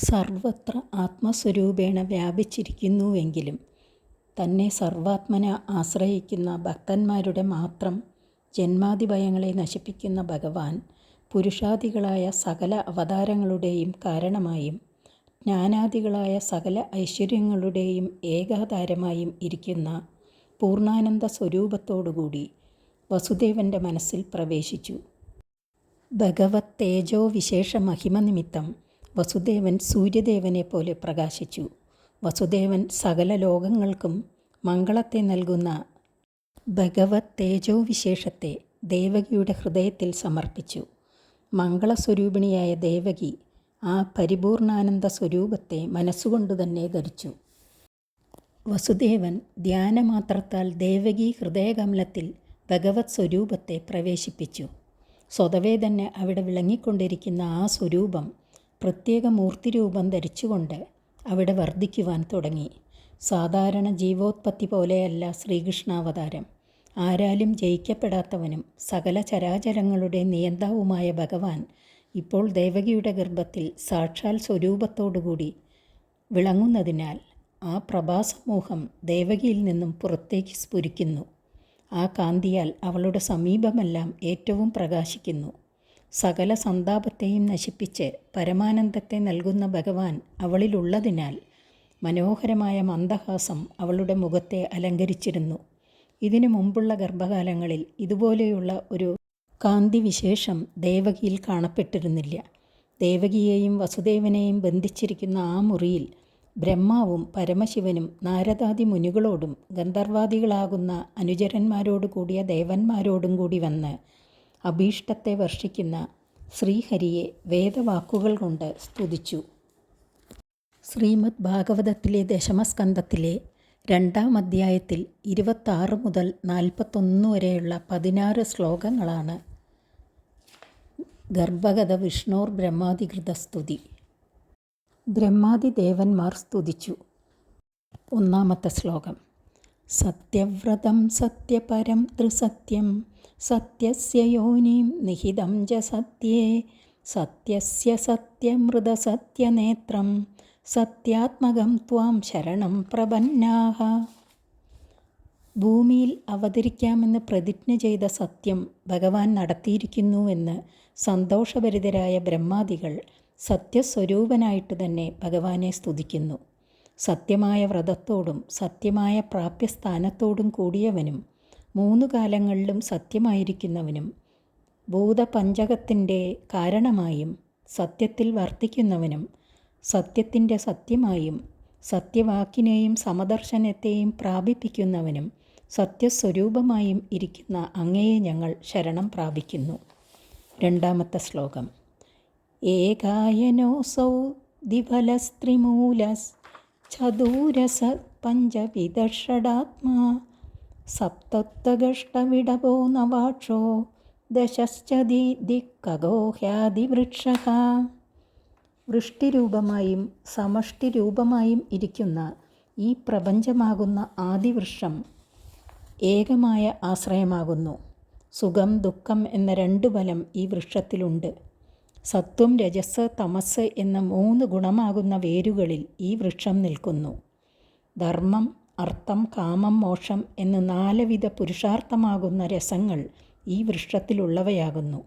സർവത്ര ആത്മസ്വരൂപേണ വ്യാപിച്ചിരിക്കുന്നുവെങ്കിലും തന്നെ സർവാത്മന ആശ്രയിക്കുന്ന ഭക്തന്മാരുടെ മാത്രം ജന്മാദിഭയങ്ങളെ നശിപ്പിക്കുന്ന ഭഗവാൻ പുരുഷാദികളായ സകല അവതാരങ്ങളുടെയും കാരണമായും ജ്ഞാനാദികളായ സകല ഐശ്വര്യങ്ങളുടെയും ഏകാധാരമായും ഇരിക്കുന്ന പൂർണ്ണാനന്ദ സ്വരൂപത്തോടുകൂടി വസുദേവൻ്റെ മനസ്സിൽ പ്രവേശിച്ചു. ഭഗവത് തേജോ വിശേഷ മഹിമ നിമിത്തം വസുദേവൻ സൂര്യദേവനെ പോലെ പ്രകാശിച്ചു. വസുദേവൻ സകല ലോകങ്ങൾക്കും മംഗളത്തെ നൽകുന്ന ഭഗവത് തേജോ വിശേഷത്തെ ദേവകിയുടെ ഹൃദയത്തിൽ സമർപ്പിച്ചു. മംഗളസ്വരൂപിണിയായ ദേവകി ആ പരിപൂർണാനന്ദ സ്വരൂപത്തെ മനസ്സുകൊണ്ടു തന്നെ ധരിച്ചു. വസുദേവൻ ധ്യാനമാത്രത്താൽ ദേവകി ഹൃദയകമലത്തിൽ ഭഗവത് സ്വരൂപത്തെ പ്രവേശിപ്പിച്ചു. സ്വതവേ തന്നെ അവിടെ വിളങ്ങിക്കൊണ്ടിരിക്കുന്ന ആ സ്വരൂപം പ്രത്യേക മൂർത്തിരൂപം ധരിച്ചുകൊണ്ട് അവിടെ വർദ്ധിക്കുവാൻ തുടങ്ങി. സാധാരണ ജീവോത്പത്തി പോലെയല്ല ശ്രീകൃഷ്ണാവതാരം. ആരാലും ജയിക്കപ്പെടാത്തവനും സകല ചരാചരങ്ങളുടെ നിയന്താവുമായ ഭഗവാൻ ഇപ്പോൾ ദേവകിയുടെ ഗർഭത്തിൽ സാക്ഷാൽ സ്വരൂപത്തോടുകൂടി വിളങ്ങുന്നതിനാൽ ആ പ്രഭാസമൂഹം ദേവകിയിൽ നിന്നും പുറത്തേക്ക് സ്ഫുരിക്കുന്നു. ആ കാന്തിയാൽ അവളുടെ സമീപമെല്ലാം ഏറ്റവും പ്രകാശിക്കുന്നു. സകല സന്താപത്തെയും നശിപ്പിച്ച് പരമാനന്ദത്തെ നൽകുന്ന ഭഗവാൻ അവളിലുള്ളതിനാൽ മനോഹരമായ മന്ദഹാസം അവളുടെ മുഖത്തെ അലങ്കരിച്ചിരുന്നു. ഇതിനു മുമ്പുള്ള ഗർഭകാലങ്ങളിൽ ഇതുപോലെയുള്ള ഒരു കാന്തി വിശേഷം ദേവകിയിൽ കാണപ്പെട്ടിരുന്നില്ല. ദേവകിയെയും വസുദേവനെയും ബന്ധിച്ചിരിക്കുന്ന ആ മുറിയിൽ ബ്രഹ്മാവും പരമശിവനും നാരദാദി മുനികളോടും ഗന്ധർവാദികളാകുന്ന അനുചരന്മാരോട് കൂടിയ ദേവന്മാരോടും കൂടി വന്ന് അഭീഷ്ടത്തെ വർഷിക്കുന്ന ശ്രീഹരിയെ വേദവാക്കുകൾ കൊണ്ട് സ്തുതിച്ചു. ശ്രീമദ് ഭാഗവതത്തിലെ ദശമസ്കന്ധത്തിലെ 2-ാം അധ്യായത്തിൽ 26 മുതൽ 41 വരെയുള്ള 16 ശ്ലോകങ്ങളാണ് ഗർഭഗത വിഷ്ണോർ ബ്രഹ്മാധികൃത സ്തുതി. ബ്രഹ്മാദി ദേവന്മാർ സ്തുതിച്ചു. 1-ാമത്തെ ശ്ലോകം. സത്യവ്രതം സത്യപരം ത്രിസത്യം സത്യസ്യ യോനിം നിഹിതം ച സത്യേ സത്യസ്യ സത്യമൃത സത്യനേത്രം സത്യാത്മകം ത്വാം ശരണം പ്രപന്നാഹ. ഭൂമിയിൽ അവതരിക്കാമെന്ന് പ്രതിജ്ഞ ചെയ്ത സത്യം ഭഗവാൻ നടത്തിയിരിക്കുന്നുവെന്ന് സന്തോഷഭരിതരായ ബ്രഹ്മാദികൾ സത്യസ്വരൂപനായിട്ട് തന്നെ ഭഗവാനെ സ്തുതിക്കുന്നു. സത്യമായ വ്രതത്തോടും സത്യമായ പ്രാപ്യസ്ഥാനത്തോടും കൂടിയവനും 3 കാലങ്ങളിലും സത്യമായിരിക്കുന്നവനും ഭൂതപഞ്ചകത്തിൻ്റെ കാരണമായും സത്യത്തിൽ വർത്തിക്കുന്നവനും സത്യത്തിൻ്റെ സത്യമായും സത്യവാക്കിനെയും സമദർശനത്തെയും പ്രാപിപ്പിക്കുന്നവനും സത്യസ്വരൂപമായും ഇരിക്കുന്ന അങ്ങയെ ഞങ്ങൾ ശരണം പ്രാപിക്കുന്നു. 2-ാമത്തെ ശ്ലോകം. ഏകായനോസൗ ദ്വിഫലസ്ത്രിമൂലസ് ചതുരസ പഞ്ചവിദഷടാത്മാ സപ്തത്വഗഷ്ടവിടവോ നവാക്ഷോ ദശശ്ചതി ദിക്കഗോഹ്യാദിവൃക്ഷഃ. വൃഷ്ടിരൂപമായും സമഷ്ടിരൂപമായും ഇരിക്കുന്ന ഈ പ്രപഞ്ചമാകുന്ന ആദിവൃക്ഷം ഏകമായ ആശ്രയമാകുന്നു. സുഖം ദുഃഖം എന്ന 2 ഫലം ഈ വൃക്ഷത്തിലുണ്ട്. സത്വം രജസ് തമസ് എന്ന 3 ഗുണമാകുന്ന വേരുകളിൽ ഈ വൃക്ഷം നിൽക്കുന്നു. ധർമ്മം അർത്ഥം കാമം മോക്ഷം എന്ന് 4 വിധ പുരുഷാർത്ഥമാകുന്ന രസങ്ങൾ ഈ വൃക്ഷത്തിലുള്ളവയാകുന്നു.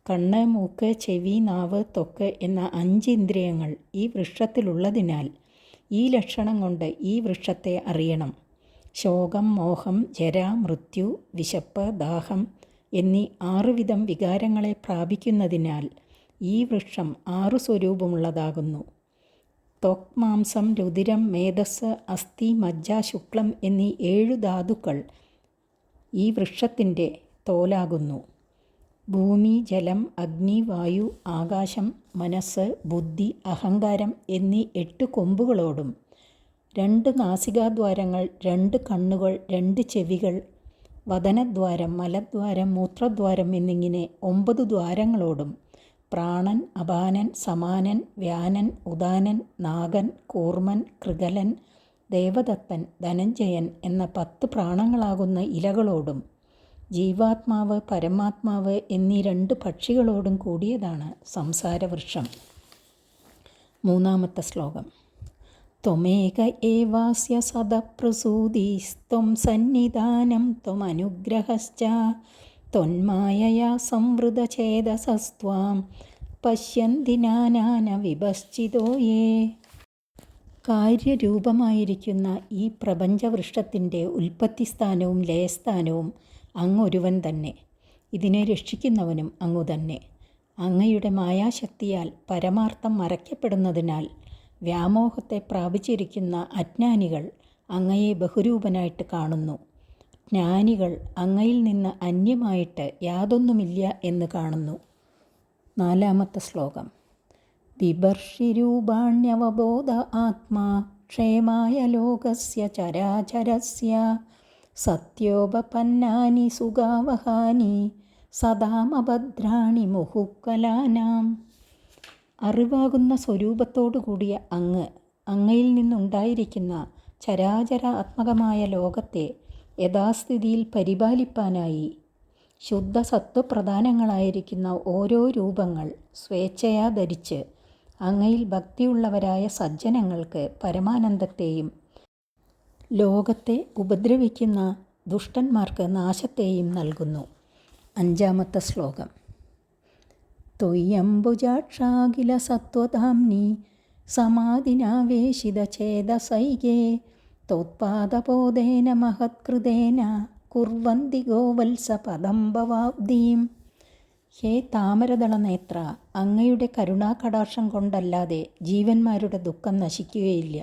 കണ്ണ് മൂക്ക് ചെവി നാവ് ത്വക്ക് എന്ന 5 ഇന്ദ്രിയങ്ങൾ ഈ വൃക്ഷത്തിലുള്ളതിനാൽ ഈ ലക്ഷണം കൊണ്ട് ഈ വൃക്ഷത്തെ അറിയണം. ശോകം മോഹം ജര മൃത്യു വിശപ്പ് ദാഹം എന്നീ 6 വിധം വികാരങ്ങളെ പ്രാപിക്കുന്നതിനാൽ ഈ വൃക്ഷം 6 സ്വരൂപമുള്ളതാകുന്നു. ത്വക് മാംസം രുധിരം മേധസ് അസ്ഥി മജ്ജ ശുക്ലം എന്നീ 7 ധാതുക്കൾ ഈ വൃക്ഷത്തിൻ്റെ തോലാകുന്നു. ഭൂമി ജലം അഗ്നി വായു ആകാശം മനസ്സ് ബുദ്ധി അഹങ്കാരം എന്നീ 8 കൊമ്പുകളോടും 2 നാസികാദ്വാരങ്ങൾ 2 കണ്ണുകൾ 2 ചെവികൾ വദനദ്വാരം മലദ്വാരം മൂത്രദ്വാരം എന്നിങ്ങനെ 9 ദ്വാരങ്ങളോടും പ്രാണൻ അപാനൻ സമാനൻ വ്യാനൻ ഉദാനൻ നാഗൻ കൂർമൻ കൃഗലൻ ദേവദത്തൻ ധനഞ്ജയൻ എന്ന 10 പ്രാണങ്ങളാകുന്ന ഇലകളോടും ജീവാത്മാവ് പരമാത്മാവ് എന്നീ 2 പക്ഷികളോടും കൂടിയതാണ് സംസാരവൃക്ഷം. മൂന്നാമത്തെ ശ്ലോകം. ത്വമേക ഏവാസ്യ സദപ്രസൂതിസ്ത്വം സന്നിധാനം ത്വമനുഗ്രഹശ്ച ത്വന്മായയാ സംവൃതചേതസസ്ത്വാം പശ്യന്തി നാനാവിഭശ്ചിതോ യേ. കാര്യരൂപമായിരിക്കുന്ന ഈ പ്രപഞ്ചവൃക്ഷത്തിൻ്റെ ഉൽപ്പത്തിസ്ഥാനവും ലയസ്ഥാനവും അങ്ങൊരുവൻ തന്നെ. ഇതിനെ രക്ഷിക്കുന്നവനും അങ്ങു തന്നെ. അങ്ങയുടെ മായാശക്തിയാൽ പരമാർത്ഥം മറയ്ക്കപ്പെടുന്നതിനാൽ വ്യാമോഹത്തെ പ്രാപിച്ചിരിക്കുന്ന അജ്ഞാനികൾ അങ്ങയെ ബഹുരൂപനായിട്ട് കാണുന്നു. ജ്ഞാനികൾ അങ്ങയിൽ നിന്ന് അന്യമായിട്ട് യാതൊന്നുമില്ല എന്ന് കാണുന്നു. നാലാമത്തെ ശ്ലോകം. ബിഭർഷിരൂപാണ്യവബോധ ആത്മാ ക്ഷേമായ ലോകസ്യ ചരാചരസ്യ സത്യോപപന്നാനി സുഖാവഹാനി സദാമഭദ്രാണി മുഹുക്കലാനാം. അറിവാകുന്ന സ്വരൂപത്തോടു കൂടിയ അങ്ങയിൽ നിന്നുണ്ടായിരിക്കുന്ന ചരാചരാത്മകമായ ലോകത്തെ യഥാസ്ഥിതിയിൽ പരിപാലിപ്പാനായി ശുദ്ധ സത്വപ്രധാനങ്ങളായിരിക്കുന്ന ഓരോ രൂപങ്ങൾ സ്വേച്ഛയാ ധരിച്ച് അങ്ങയിൽ ഭക്തിയുള്ളവരായ സജ്ജനങ്ങൾക്ക് പരമാനന്ദത്തെയും ലോകത്തെ ഉപദ്രവിക്കുന്ന ദുഷ്ടന്മാർക്ക് നാശത്തെയും നൽകുന്നു. അഞ്ചാമത്തെ ശ്ലോകം. ത്വയ്യംബുജാക്ഷാഖില സത്വധാംനി സമാധിനാവേശിതചേതസൈകേ തോത്പാദബോധേന മഹത്കൃതേന കുർവന്തി ഗോവത്സ പദംബവാബ്ദീം. ഹേ താമരദളനേത്ര, അങ്ങയുടെ കരുണാകടാക്ഷം കൊണ്ടല്ലാതെ ജീവന്മാരുടെ ദുഃഖം നശിക്കുകയില്ല.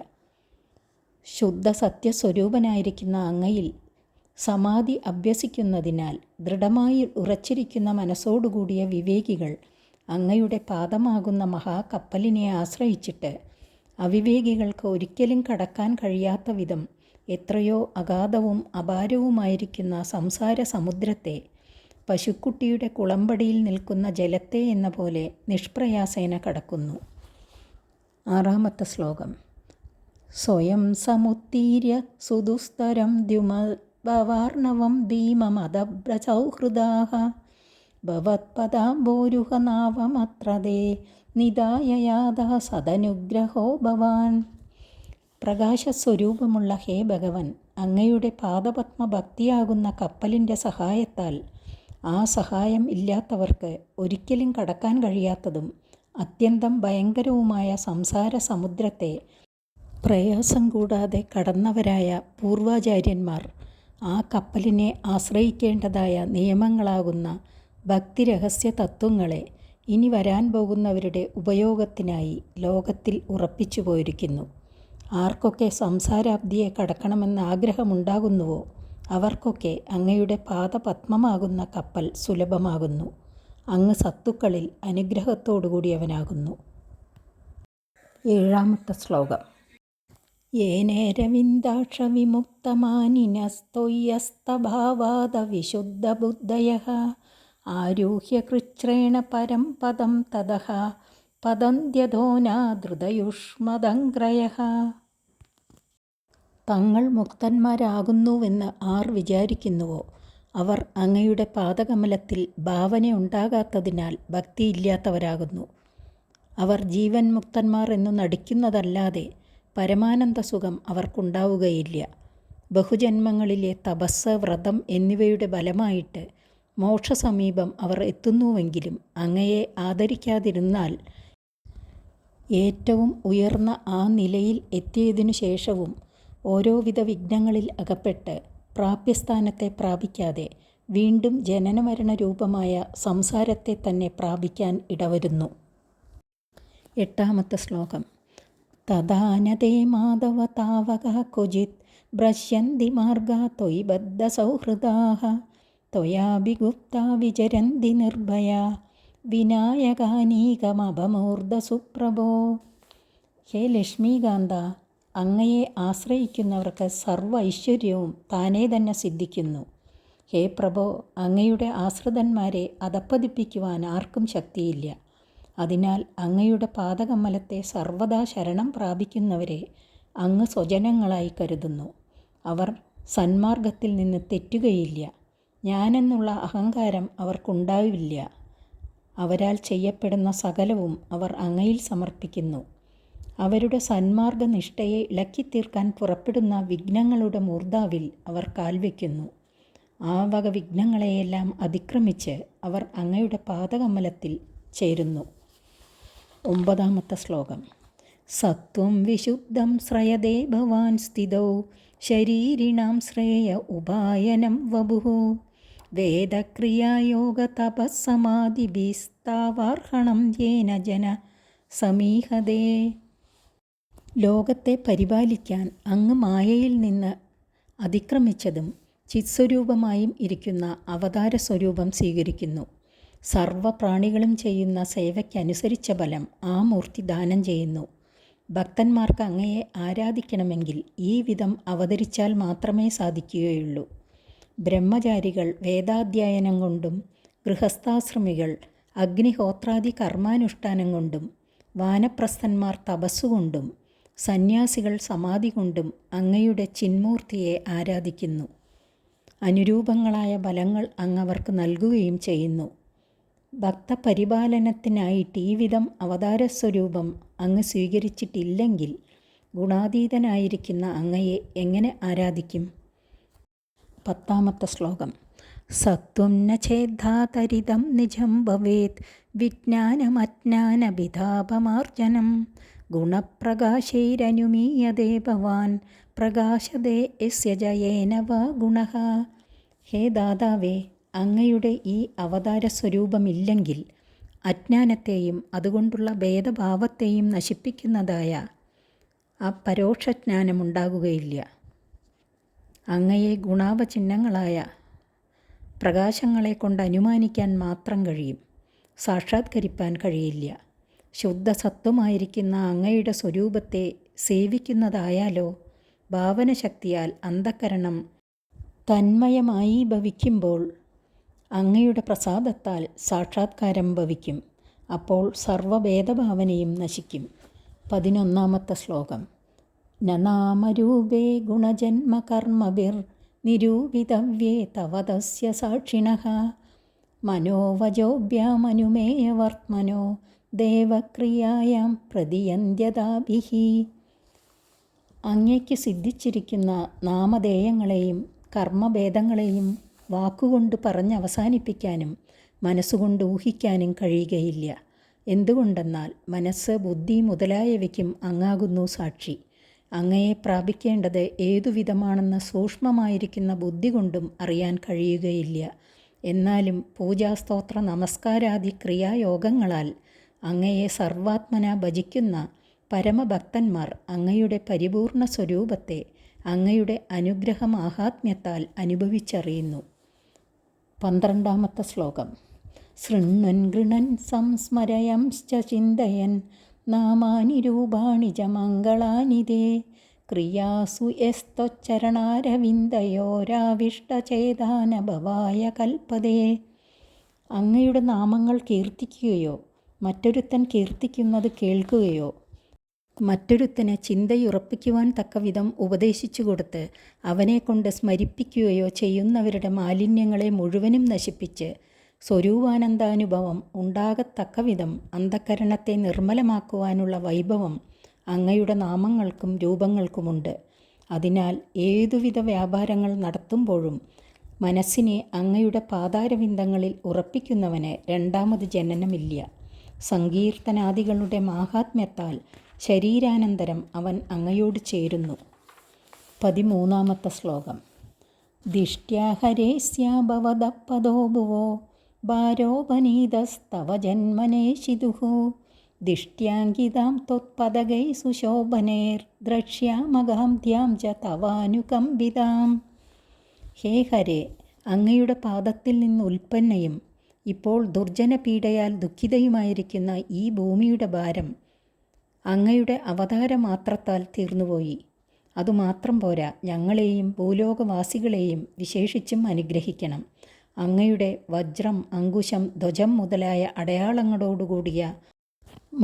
ശുദ്ധ സത്യസ്വരൂപനായിരിക്കുന്ന അങ്ങയിൽ സമാധി അഭ്യസിക്കുന്നതിനാൽ ദൃഢമായി ഉറച്ചിരിക്കുന്ന മനസ്സോടുകൂടിയ വിവേകികൾ അങ്ങയുടെ പാദമാകുന്ന മഹാകപ്പലിനെ ആശ്രയിച്ചിട്ട് അവിവേകികൾക്ക് ഒരിക്കലും കടക്കാൻ കഴിയാത്ത വിധം എത്രയോ അഗാധവും അപാരവുമായിരിക്കുന്ന സംസാര സമുദ്രത്തെ പശുക്കുട്ടിയുടെ കുളമ്പടിയിൽ നിൽക്കുന്ന ജലത്തെ എന്ന പോലെ നിഷ്പ്രയാസേന കടക്കുന്നു. ആറാമത്തെ ശ്ലോകം. സ്വയം സമുത്തീര്യ സുദുസ്തരം ദ്യുമവാർണവം ഭീമമദഭ്രസൗഹൃദാഃ ഭവത്പദാംബോരുഹനാവമത്രതേ നിദായ യാതഃ സദനുഗ്രഹോ ഭവാൻ. പ്രകാശസ്വരൂപമുള്ള ഹേ ഭഗവൻ, അങ്ങയുടെ പാദപത്മ ഭക്തിയാകുന്ന കപ്പലിൻ്റെ സഹായത്താൽ ആ സഹായം ഇല്ലാത്തവർക്ക് ഒരിക്കലും കടക്കാൻ കഴിയാത്തതും അത്യന്തം ഭയങ്കരവുമായ സംസാര സമുദ്രത്തെ പ്രയാസം കൂടാതെ കടന്നവരായ പൂർവാചാര്യന്മാർ ആ കപ്പലിനെ ആശ്രയിക്കേണ്ടതായ നിയമങ്ങളാകുന്ന ഭക്തിരഹസ്യ തത്വങ്ങളെ ഇനി വരാൻ പോകുന്നവരുടെ ഉപയോഗത്തിനായി ലോകത്തിൽ ഉറപ്പിച്ചു പോയിരിക്കുന്നു. ആർക്കൊക്കെ സംസാരാബ്ദിയെ കടക്കണമെന്ന് ആഗ്രഹമുണ്ടാകുന്നുവോ അവർക്കൊക്കെ അങ്ങയുടെ പാദപത്മമാകുന്ന കപ്പൽ സുലഭമാകുന്നു. അങ്ങ് സത്തുക്കളിൽ അനുഗ്രഹത്തോടുകൂടിയവനാകുന്നു. ഏഴാമത്തെ ശ്ലോകം. യേനേരവിന്ദാക്ഷ വിമുക്തമാനിനസ്ത്വയ്യസ്തഭാവാദ വിശുദ്ധബുദ്ധയഃ ആരൂഹ്യ കൃച്ഛ്രേണ പരം പദം തതഃ പതന്ത്യധോനാധൃതയുഷ്മദംഗ്രയഃ. തങ്ങൾ മുക്തന്മാരാകുന്നുവെന്ന് ആർ വിചാരിക്കുന്നുവോ അവർ അങ്ങയുടെ പാദകമലത്തിൽ ഭാവന ഉണ്ടാകാത്തതിനാൽ ഭക്തിയില്ലാത്തവരാകുന്നു. അവർ ജീവൻ മുക്തന്മാർ എന്നു നടിക്കുന്നതല്ലാതെ പരമാനന്ദ സുഖം അവർക്കുണ്ടാവുകയില്ല. ബഹുജന്മങ്ങളിലെ തപസ്, വ്രതം എന്നിവയുടെ ബലമായിട്ട് മോക്ഷസമീപം അവർ എത്തുന്നുവെങ്കിലും അങ്ങയെ ആദരിക്കാതിരുന്നാൽ ഏറ്റവും ഉയർന്ന ആ നിലയിൽ എത്തിയതിനു ശേഷവും ഓരോവിധ വിഘ്നങ്ങളിൽ അകപ്പെട്ട് പ്രാപ്യസ്ഥാനത്തെ പ്രാപിക്കാതെ വീണ്ടും ജനനമരണ രൂപമായ സംസാരത്തെ തന്നെ പ്രാപിക്കാൻ ഇടവരുന്നു. എട്ടാമത്തെ ശ്ലോകം. തദാനതേ മാധവ താവകഃ ക്വചിത് ഭ്രശ്യന്തി മാർഗാ ത്വയി ബദ്ധസൗഹൃദാഃ ത്വയാഭിഗുപ്താ വിചരന്തി നിർഭയാ വിനായകാനീകമഭമൂർധസുപ്രഭോ. ഹേ ലക്ഷ്മീകാന്ത, അങ്ങയെ ആശ്രയിക്കുന്നവർക്ക് സർവ്വ ഐശ്വര്യവും താനേ തന്നെ സിദ്ധിക്കുന്നു. ഹേ പ്രഭോ, അങ്ങയുടെ ആശ്രിതന്മാരെ അധപ്പതിപ്പിക്കുവാൻ ആർക്കും ശക്തിയില്ല. അതിനാൽ അങ്ങയുടെ പാദകമലത്തെ സർവദാ ശരണം പ്രാപിക്കുന്നവരെ അങ്ങ് സ്വജനങ്ങളായി കരുതുന്നു. അവർ സന്മാർഗത്തിൽ നിന്ന് തെറ്റുകയില്ല. ഞാനെന്നുള്ള അഹങ്കാരം അവർക്കുണ്ടാവില്ല. അവരാൽ ചെയ്യപ്പെടുന്ന സകലവും അവർ അങ്ങയിൽ സമർപ്പിക്കുന്നു. അവരുടെ സന്മാർഗനിഷ്ഠയെ ഇളക്കിത്തീർക്കാൻ പുറപ്പെടുന്ന വിഘ്നങ്ങളുടെ മൂർധാവിൽ അവർ കാൽവെക്കുന്നു. ആ വക വിഘ്നങ്ങളെയെല്ലാം അതിക്രമിച്ച് അവർ അങ്ങയുടെ പാദകമലത്തിൽ ചേരുന്നു. 9 ശ്ലോകം. സത്വം വിശുദ്ധം ശ്രയതേ ഭവാൻ സ്ഥിതൗ ശരീരിണാം ശ്രേയ ഉപായനം വപുഃ വേദക്രിയായോഗ തപസ്സമാധിഭിസ്താവാർഹണം യേന ജന സമീഹതേ. ലോകത്തെ പരിപാലിക്കാൻ അങ്ങ് മായയിൽ നിന്ന് അതിക്രമിച്ചതും ചിത്സ്വരൂപമായും ഇരിക്കുന്ന അവതാര സ്വരൂപം സ്വീകരിക്കുന്നു. സർവപ്രാണികളും ചെയ്യുന്ന സേവയ്ക്കനുസരിച്ച ഫലം ആ മൂർത്തി ദാനം ചെയ്യുന്നു. ഭക്തന്മാർക്ക് അങ്ങയെ ആരാധിക്കണമെങ്കിൽ ഈ വിധം അവതരിച്ചാൽ മാത്രമേ സാധിക്കുകയുള്ളൂ. ബ്രഹ്മചാരികൾ വേദാധ്യയനം കൊണ്ടും ഗൃഹസ്ഥാശ്രമികൾ അഗ്നിഹോത്രാദി കർമാനുഷ്ഠാനം കൊണ്ടും വാനപ്രസ്ഥന്മാർ തപസ്സുകൊണ്ടും സന്യാസികൾ സമാധി കൊണ്ടും അങ്ങയുടെ ചിന്മൂർത്തിയെ ആരാധിക്കുന്നു. അനുരൂപങ്ങളായ ഫലങ്ങൾ അങ്ങവർക്ക് നൽകുകയും ചെയ്യുന്നു. ഭക്തപരിപാലനത്തിനായിട്ട് ഈ വിധം അവതാരസ്വരൂപം അങ്ങ് സ്വീകരിച്ചിട്ടില്ലെങ്കിൽ ഗുണാതീതനായിരിക്കുന്ന അങ്ങയെ എങ്ങനെ ആരാധിക്കും? 10 ശ്ലോകം. സത്വം ന ചേദ്ധാതരിതം നിജം ഭവേത് വിജ്ഞാനമജ്ഞാനവിതാപമാർജനം ഗുണപ്രകാശൈരനുമീയതേ ഭവാൻ പ്രകാശതേ യസ്യ ജയേന വാ ഗുണഃ. ഹേ ദാതാവേ, അങ്ങയുടെ ഈ അവതാര സ്വരൂപമില്ലെങ്കിൽ അജ്ഞാനത്തെയും അതുകൊണ്ടുള്ള ഭേദഭാവത്തെയും നശിപ്പിക്കുന്നതായ ആ പരോക്ഷജ്ഞാനമുണ്ടാകുകയില്ല. അങ്ങയെ ഗുണാവചിഹ്നങ്ങളായ പ്രകാശങ്ങളെ കൊണ്ട് അനുമാനിക്കാൻ മാത്രം കഴിയും, സാക്ഷാത്കരിപ്പാൻ കഴിയില്ല. ശുദ്ധസത്വമായിരിക്കുന്ന അങ്ങയുടെ സ്വരൂപത്തെ സേവിക്കുന്നതായാലോ ഭാവനശക്തിയാൽ അന്ധക്കരണം തന്മയമായി ഭവിക്കുമ്പോൾ അങ്ങയുടെ പ്രസാദത്താൽ സാക്ഷാത്കാരം ഭവിക്കും. അപ്പോൾ സർവഭേദഭാവനയും നശിക്കും. 11 ശ്ലോകം. ന നാമരൂപേ ഗുണജന്മകർമ്മഭിർ നിരൂപിതവ്യേ തവ തസ്യ സാക്ഷിണഃ മനോവചോഭ്യാമനുമേയവർത്മനോ ദേവക്രിയായാം പ്രതിയന്ത്യതാഭിഃ. അങ്ങയ്ക്ക് സിദ്ധിച്ചിരിക്കുന്ന നാമധേയങ്ങളെയും കർമ്മഭേദങ്ങളെയും വാക്കുകൊണ്ട് പറഞ്ഞവസാനിപ്പിക്കാനും മനസ്സുകൊണ്ട് ഊഹിക്കാനും കഴിയുകയില്ല. എന്തുകൊണ്ടെന്നാൽ മനസ്സ്, ബുദ്ധി മുതലായവയ്ക്കും അങ്ങാകുന്നു സാക്ഷി. അങ്ങയെ പ്രാപിക്കേണ്ടത് ഏതുവിധമാണെന്ന് സൂക്ഷ്മമായിരിക്കുന്ന ബുദ്ധി കൊണ്ടും അറിയാൻ കഴിയുകയില്ല. എന്നാലും പൂജാസ്തോത്ര നമസ്കാരാദി ക്രിയായോഗങ്ങളാൽ അങ്ങയെ സർവാത്മന ഭജിക്കുന്ന പരമഭക്തന്മാർ അങ്ങയുടെ പരിപൂർണ സ്വരൂപത്തെ അങ്ങയുടെ അനുഗ്രഹമാഹാത്മ്യത്താൽ അനുഭവിച്ചറിയുന്നു. 12 ശ്ലോകം. ശൃണ്വൻ ഗൃണൻ സംസ്മരയംശ്ച ചിന്തയൻ നാമാനി രൂപാണി ച മംഗളാനി തേ ക്രിയാസു യസ്ത്വച്ചരണാരവിന്ദയോരാവിഷ്ടചേതാനഭവായ കൽപ്പതേ. അങ്ങയുടെ നാമങ്ങൾ കീർത്തിക്കുകയോ മറ്റൊരുത്തൻ കീർത്തിക്കുന്നത് കേൾക്കുകയോ മറ്റൊരുത്തന് ചിന്തയുറപ്പിക്കുവാൻ തക്കവിധം ഉപദേശിച്ചു കൊടുത്ത് അവനെക്കൊണ്ട് സ്മരിപ്പിക്കുകയോ ചെയ്യുന്നവരുടെ മാലിന്യങ്ങളെ മുഴുവനും നശിപ്പിച്ച് സ്വരൂപാനന്ദാനുഭവം ഉണ്ടാകത്തക്കവിധം അന്ധക്കരണത്തെ നിർമ്മലമാക്കുവാനുള്ള വൈഭവം അങ്ങയുടെ നാമങ്ങൾക്കും രൂപങ്ങൾക്കുമുണ്ട്. അതിനാൽ ഏതുവിധ വ്യാപാരങ്ങൾ നടത്തുമ്പോഴും മനസ്സിനെ അങ്ങയുടെ പാതാരവിന്ദങ്ങളിൽ ഉറപ്പിക്കുന്നവന് രണ്ടാമത് ജനനമില്ല. സങ്കീർത്തനാദികളുടെ മാഹാത്മ്യത്താൽ ശരീരാനന്തരം അവൻ അങ്ങയോട് ചേരുന്നു. 13 ശ്ലോകം. ദിഷ്ട്യാ ഹരേസ്യാഭവദ പദോ ഭുവോ ഭാരോപനീതസ്തവ ജന്മനേഷിതുഃ ദിഷ്ട്യാങ്കിതാം ത്വത്പദഗൈ സുശോഭനേർ ദ്രക്ഷ്യാമഗാം ധ്യാം ച തവാനുകമ്പിതാം. ഹേ ഹരേ, അങ്ങയുടെ പാദത്തിൽ നിന്ന് ഉൽപ്പന്നയും ഇപ്പോൾ ദുർജനപീഡയാൽ ദുഃഖിതയുമായിരിക്കുന്ന ഈ ഭൂമിയുടെ ഭാരം അങ്ങയുടെ അവതാരമാത്രത്താൽ തീർന്നുപോയി. അതുമാത്രം പോരാ, ഞങ്ങളെയും ഭൂലോകവാസികളെയും വിശേഷിച്ചും അനുഗ്രഹിക്കണം. അങ്ങയുടെ വജ്രം, അങ്കുശം, ധ്വജം മുതലായ അടയാളങ്ങളോടുകൂടിയ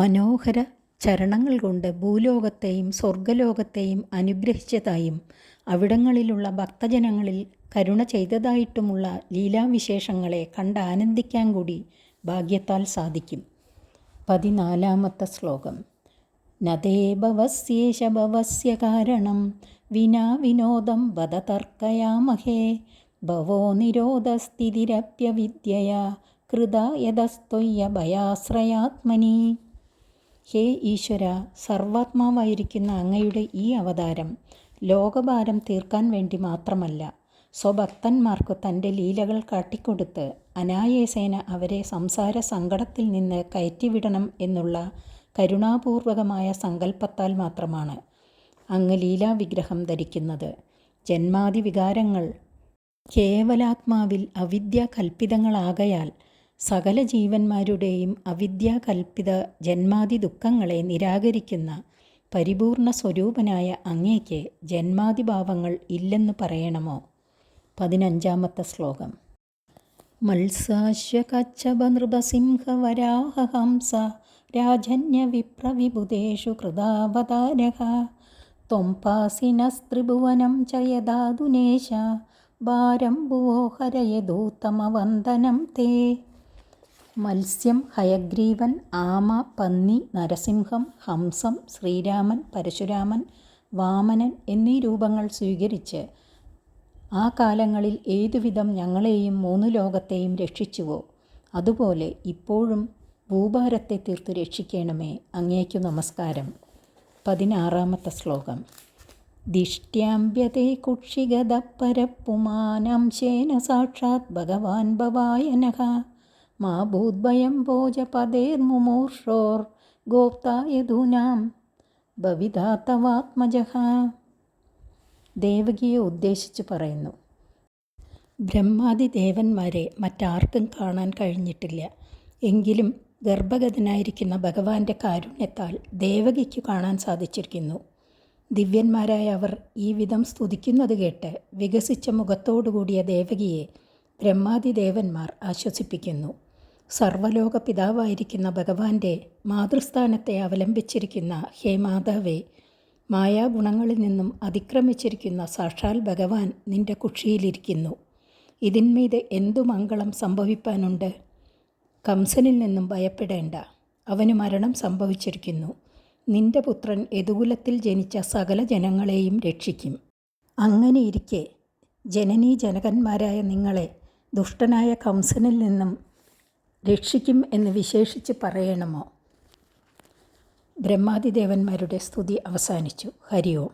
മനോഹര ചരണങ്ങൾ കൊണ്ട് ഭൂലോകത്തെയും സ്വർഗലോകത്തെയും അനുഗ്രഹിച്ചതായും അവിടങ്ങളിലുള്ള ഭക്തജനങ്ങളിൽ കരുണ ചെയ്തതായിട്ടുമുള്ള ലീലാവിശേഷങ്ങളെ കണ്ട് ആനന്ദിക്കാൻ കൂടി ഭാഗ്യത്താൽ സാധിക്കും. 14 ശ്ലോകം. നതേ ഭവസ്യേഷ ഭവസ്യ കാരണം വിനാ വിനോദം വദ തർക്കയാമഹേ ഭവോ നിരോധസ്ഥിതിരപ്യവിദ്യയാ കൃത യതസ്ത്വയ്യ ഭയാശ്രയാത്മനി. ഹേ ഈശ്വര, സർവാത്മാവായിരിക്കുന്ന അങ്ങയുടെ ഈ അവതാരം ലോകഭാരം തീർക്കാൻ വേണ്ടി മാത്രമല്ല, സ്വഭക്തന്മാർക്കു തൻ്റെ ലീലകൾ കാട്ടിക്കൊടുത്ത് അനായേസേന അവരെ സംസാര സങ്കടത്തിൽ നിന്ന് കയറ്റിവിടണം എന്നുള്ള കരുണാപൂർവകമായ സങ്കല്പത്താൽ മാത്രമാണ് അങ്ങ് ലീലാവിഗ്രഹം ധരിക്കുന്നത്. ജന്മാദി വികാരങ്ങൾ കേവലാത്മാവിൽ അവിദ്യാകൽപിതങ്ങളാകയാൽ സകല ജീവന്മാരുടെയും അവിദ്യാകൽപിത ജന്മാദി ദുഃഖങ്ങളെ നിരാകരിക്കുന്ന പരിപൂർണ സ്വരൂപനായ അങ്ങേക്ക് ജന്മാദിഭാവങ്ങൾ ഇല്ലെന്ന് പറയണമോ? 15-ാമത്തെ ശ്ലോകം. മത്സാശ്യ കച്ഛപ നൃപസിംഹ വരാഹ ഹംസ രാജന്യ വിപ്രവിബുധേഷു കൃതാവതാരഃ ത്വം പാസിനസ്ത്രിഭുവനം ച യദാധുനേശ ഭാരം ഭുവോ ഹരയദൂത്തമവന്ദനം തേ. മത്സ്യം, ഹയഗ്രീവൻ, ആമ, പന്നി, നരസിംഹം, ഹംസം, ശ്രീരാമൻ, പരശുരാമൻ, വാമനൻ എന്നീ രൂപങ്ങൾ സ്വീകരിച്ച് ആ കാലങ്ങളിൽ ഏതുവിധം ഞങ്ങളെയും 3 ലോകത്തെയും രക്ഷിച്ചുവോ അതുപോലെ ഇപ്പോഴും ഭൂഭാരത്തെ തീർത്തു രക്ഷിക്കണമേ. അങ്ങേക്കു നമസ്കാരം. 16-ാമത്തെ ശ്ലോകം. ദിഷ്ട്യാംബ്യതേ കുക്ഷിഗത പരപ്പുമാനംശേന സാക്ഷാത് ഭഗവാൻ ഭവായനഃ മാ ഭൂദ്ഭയം ഭോജപദേർമുമൂർഷോർ ഗോപ്തായധൂനാം ഭവിതാത്തവാത്മജഃ. ദേവകിയെ ഉദ്ദേശിച്ച് പറയുന്നു. ബ്രഹ്മാദി ദേവന്മാരെ മറ്റാർക്കും കാണാൻ കഴിഞ്ഞിട്ടില്ല. എങ്കിലും ഗർഭഗതനായിരിക്കുന്ന ഭഗവാന്റെ കാരുണ്യത്താൽ ദേവകിക്ക് കാണാൻ സാധിച്ചിരിക്കുന്നു. ദിവ്യന്മാരായ അവർ ഈ വിധം സ്തുതിക്കുന്നത് കേട്ട് വികസിച്ച മുഖത്തോടുകൂടിയ ദേവകിയെ ബ്രഹ്മാദി ദേവന്മാർ ആശ്വസിപ്പിക്കുന്നു. സർവലോക പിതാവായിരിക്കുന്ന ഭഗവാന്റെ മാതൃസ്ഥാനത്തെ അവലംബിച്ചിരിക്കുന്ന ഹേ മാതാവേ, മായാഗുണങ്ങളിൽ നിന്നും അതിക്രമിച്ചിരിക്കുന്ന സാക്ഷാൽ ഭഗവാൻ നിന്റെ കുക്ഷിയിലിരിക്കുന്നു. ഇതിന്മീത് എന്തു മംഗളം സംഭവിപ്പാനുണ്ട്? കംസനിൽ നിന്നും ഭയപ്പെടേണ്ട, അവന് മരണം സംഭവിച്ചിരിക്കുന്നു. നിന്റെ പുത്രൻ യദുകുലത്തിൽ ജനിച്ച സകല ജനങ്ങളെയും രക്ഷിക്കും. അങ്ങനെയിരിക്കെ ജനനീ ജനകന്മാരായ നിങ്ങളെ ദുഷ്ടനായ കംസനിൽ നിന്നും രക്ഷിക്കും എന്ന് വിശേഷിച്ച് പറയണമോ? ബ്രഹ്മാദിദേവന്മാരുടെ സ്തുതി അവസാനിച്ചു. ഹരി ഓം.